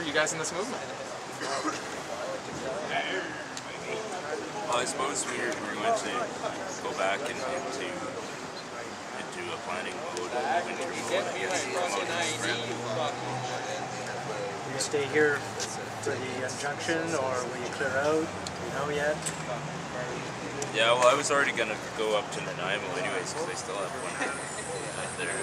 you guys in this movement? Well, I suppose we're going to go back into a planning mode, winter mode, I guess. Will you stay here for the injunction, or will you clear out? Do you know yet? Yeah, well, I was already going to go up to Nanaimo anyways, because they still have one there.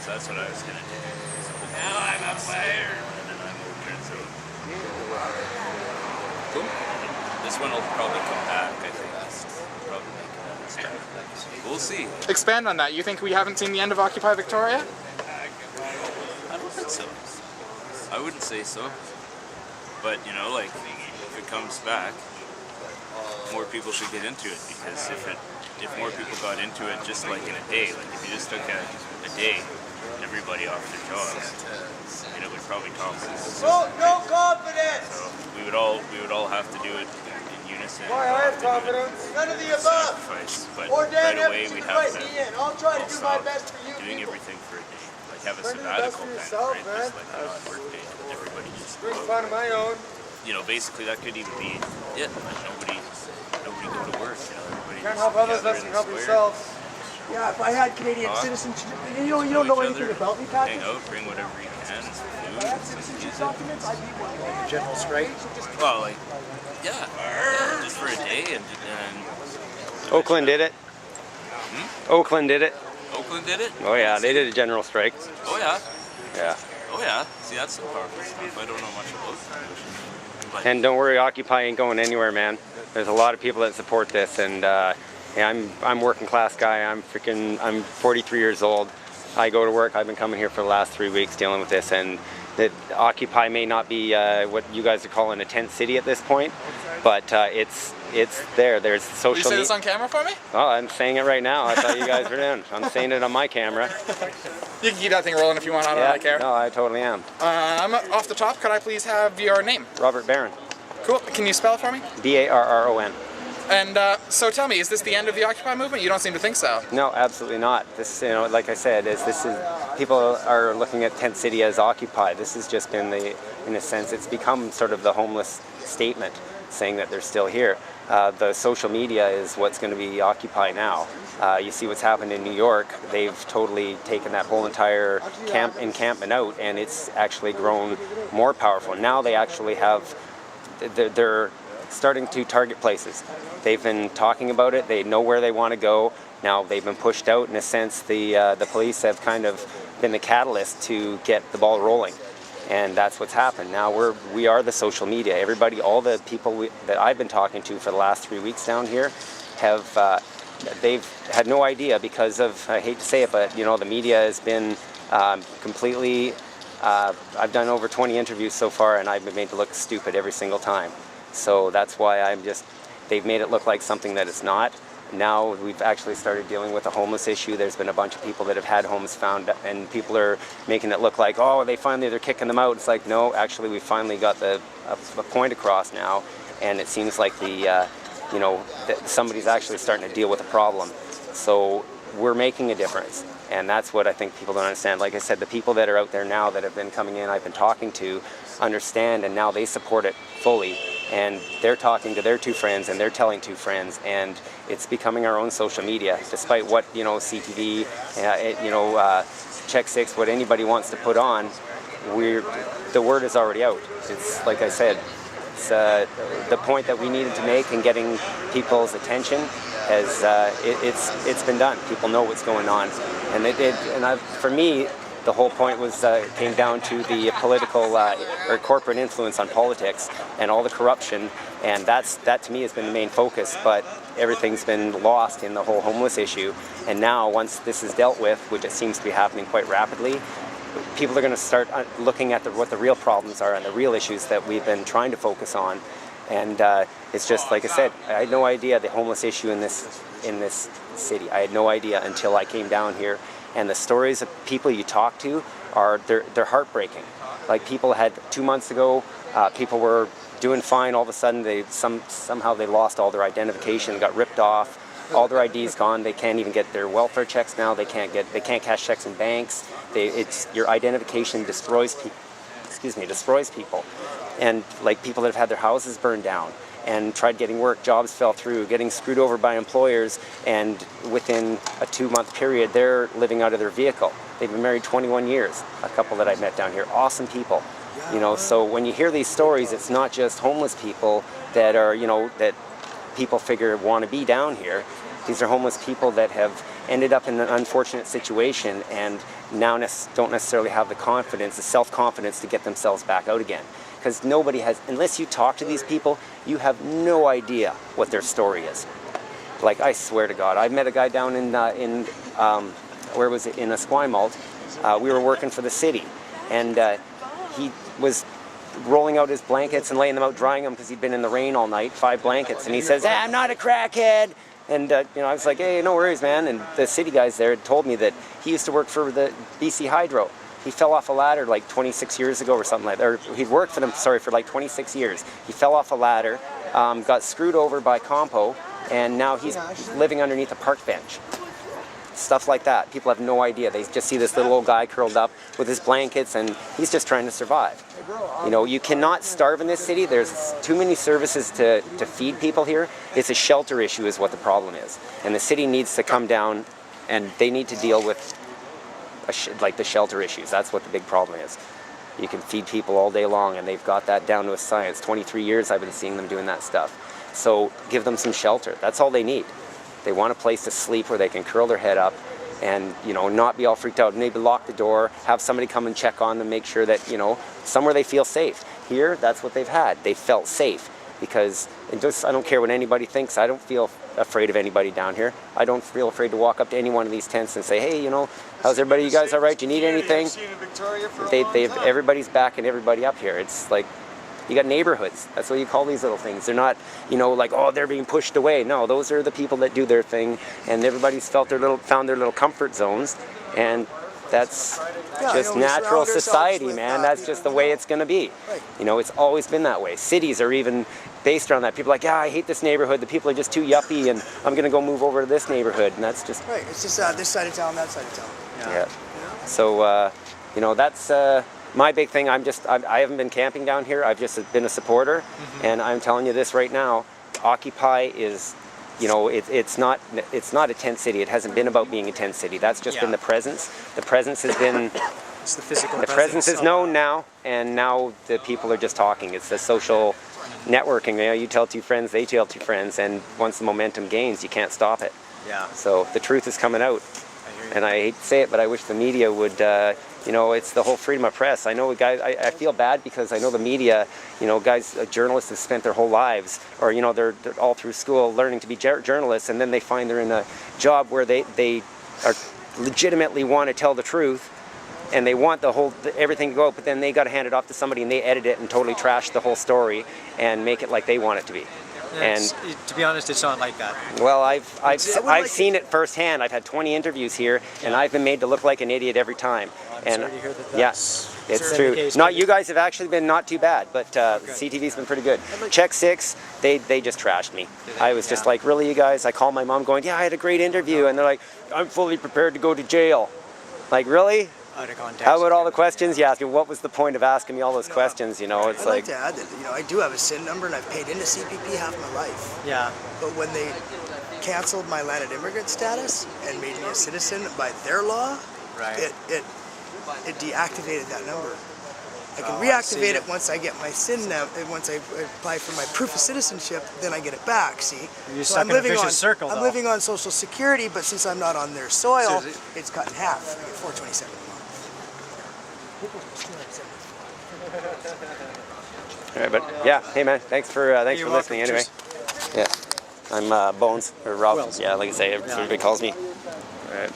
So that's what I was going to do. So now I'm up there. And Nanaimo turns out. Cool. This one will probably come back, I think. Probably make another step. We'll see. Expand on that. You think we haven't seen the end of Occupy Victoria? I don't think so. I wouldn't say so. But, you know, like, if it comes back, more people should get into it, because if more people got into it just like in a day, like if you just took a day, everybody off their jobs, and it would probably topple. No confidence! So we would all have to do it in unison. Why I have confidence? None of the above. Sacrifice, but Or Dan right away we'd have to I'll try to do my stop best for you. doing people. everything for a day, like have a Try to do the best sabbatical for kind yourself, of, right? man. Just like a non-work day, and everybody just Bring fun of my own. you know, basically that could even be it. Like nobody go to work. You know, everybody Can't just help others gather unless in you the help square, yourselves. Yeah, if I had Canadian citizenship, you don't know each anything other, about me, hang Patrick. out, bring whatever you can, some food, If I had some citizenship music. documents, I'd be one. General strike? Well, like, yeah, just for a day and Oakland did it. Oakland did it. Oakland did it. Oh yeah, they did a general strike. Oh yeah. Yeah. Oh yeah. See, that's some powerful stuff. I don't know much about that. But And don't worry, Occupy ain't going anywhere, man. There's a lot of people that support this, and yeah, I'm working class guy. I'm 43 years old. I go to work. I've been coming here for the last 3 weeks dealing with this, and that Occupy may not be what you guys are calling a tent city at this point, but it's there. There's social. Will you say this on camera for me? Oh, I'm saying it right now. I thought you guys were doing. I'm saying it on my camera. You can keep that thing rolling if you want. I don't Yeah, really care. no, I totally am. I'm off the top. Could I please have your name? Robert Barron. Cool. Can you spell it for me? B-A-R-R-O-N. And so tell me, is this the end of the Occupy movement? You don't seem to think so. No, absolutely not. This, you know, like I said, people are looking at tent city as Occupy. This has just been in a sense, it's become sort of the homeless statement, saying that they're still here. The social media is what's going to be Occupy now. You see what's happened in New York. They've totally taken that whole entire encampment out, and it's actually grown more powerful. Now they actually have, they're starting to target places. They've been talking about it. They know where they want to go. Now they've been pushed out. In a sense, the police have kind of been the catalyst to get the ball rolling, and that's what's happened. Now we are the social media. Everybody, all the people that I've been talking to for the last 3 weeks down here, have they've had no idea because of, I hate to say it, but you know, the media has been completely. I've done over 20 interviews so far, and I've been made to look stupid every single time. So that's why they've made it look like something that it's not. Now we've actually started dealing with a homeless issue. There's been a bunch of people that have had homes found, and people are making it look like, oh, they're kicking them out. It's like, no, actually we finally got a point across now, and it seems like somebody's actually starting to deal with a problem. So we're making a difference, and that's what I think people don't understand. Like I said, the people that are out there now that have been coming in, I've been talking to, understand, and now they support it fully. And they're talking to their two friends, and they're telling two friends, and it's becoming our own social media. Despite what CTV, Chek 6, what anybody wants to put on, the word is already out. It's like I said, it's the point that we needed to make in getting people's attention has it's been done. People know what's going on, and for me, the whole point was came down to the political or corporate influence on politics and all the corruption, and that to me has been the main focus. But everything's been lost in the whole homeless issue. And now, once this is dealt with, which it seems to be happening quite rapidly, people are going to start looking at what the real problems are and the real issues that we've been trying to focus on. And it's just like I said, I had no idea the homeless issue in this city. I had no idea until I came down here. And the stories of people you talk to they're heartbreaking. Like people had 2 months ago, people were doing fine. All of a sudden, somehow they lost all their identification, got ripped off. All their IDs gone. They can't even get their welfare checks now. They can't cash checks in banks. Your identification destroys people. destroys people. And like people that have had their houses burned down and tried getting work, jobs fell through, getting screwed over by employers, and within a 2-month period, they're living out of their vehicle. They've been married 21 years, a couple that I met down here, awesome people. You know, so when you hear these stories, it's not just homeless people that are, you know, that people figure want to be down here. These are homeless people that have ended up in an unfortunate situation and now don't necessarily have the confidence, the self-confidence to get themselves back out again. Because nobody has, unless you talk to these people, you have no idea what their story is. Like, I swear to God, I met a guy down in where was it, in Esquimalt. We were working for the city, and he was rolling out his blankets and laying them out, drying them because he'd been in the rain all night, 5 blankets, and he says, I'm not a crackhead. And you know, I was like, hey, no worries, man. And the city guys there had told me that he used to work for the BC Hydro. He fell off a ladder like 26 years ago or something like that. Or he'd worked for them, sorry, for like 26 years. He fell off a ladder, got screwed over by Compo, and now he's living underneath a park bench. Stuff like that. People have no idea. They just see this little old guy curled up with his blankets, and he's just trying to survive. You know, you cannot starve in this city. There's too many services to feed people here. It's a shelter issue is what the problem is. And the city needs to come down, and they need to deal with like the shelter issues. That's what the big problem is. You can feed people all day long, and they've got that down to a science. 23 years I've been seeing them doing that stuff. So give them some shelter. That's all they need. They want a place to sleep where they can curl their head up and, you know, not be all freaked out. Maybe lock the door, have somebody come and check on them, make sure that, you know, somewhere they feel safe. Here, that's what they've had. They felt safe because I don't care what anybody thinks. I don't feel afraid of anybody down here. I don't feel afraid to walk up to any one of these tents and say, hey, you know, how's everybody? You guys all right? Do you need anything? Everybody's backing everybody up here. It's like, you got neighborhoods. That's what you call these little things. They're not, you know, like, oh, they're being pushed away. No, those are the people that do their thing, and everybody's found their little comfort zones, and that's just natural society, man. That's just the way it's going to be. You know, it's always been that way. Cities are even based around that. People are like, yeah, I hate this neighborhood. The people are just too yuppie, and I'm going to go move over to this neighborhood, and that's just... Right, it's just this side of town, that side of town. Yeah. So, you know, that's... my big thing, I haven't been camping down here. I've just been a supporter, and I'm telling you this right now, Occupy is, you know, it's not a tent city. It hasn't been about being a tent city. That's just been the presence. The presence has been, It's the physical the presence is known now, and now the people are just talking. It's the social networking. You know, you tell 2 friends, they tell 2 friends, and once the momentum gains, you can't stop it. Yeah. So the truth is coming out. And I hate to say it, but I wish the media would, you know, it's the whole freedom of press. I know guys, I feel bad because I know the media, you know, guys, journalists have spent their whole lives, or, you know, they're all through school learning to be journalists, and then they find they're in a job where they are legitimately want to tell the truth, and they want everything to go, but then they got to hand it off to somebody, and they edit it and totally trash the whole story and make it like they want it to be. And to be honest, it's not like that. Well, I've seen it firsthand. I've had 20 interviews here, and I've been made to look like an idiot every time. And sorry to hear that yes, it's true. Not you guys have actually been not too bad, but CTV's been pretty good. Chek 6, they just trashed me. I was just like, really, you guys? I called my mom, going, yeah, I had a great interview, and they're like, I'm fully prepared to go to jail. Like, really? How about all the questions you asked me? What was the point of asking me all those questions? You know, it's I'd like to add that, you know, I do have a SIN number and I've paid into CPP half my life. Yeah. But when they canceled my landed immigrant status and made me a citizen by their law, it deactivated that number. I can reactivate it once I get my SIN now. Once I apply for my proof of citizenship, then I get it back. See, You're stuck in a vicious circle. I'm living on Social Security, but since I'm not on their soil, it's cut in half. I get $427 a month. All right, but yeah, hey man, thanks for listening. Anyway, yeah, I'm Bones or Rob. Yeah, like I say, everybody calls me. All right.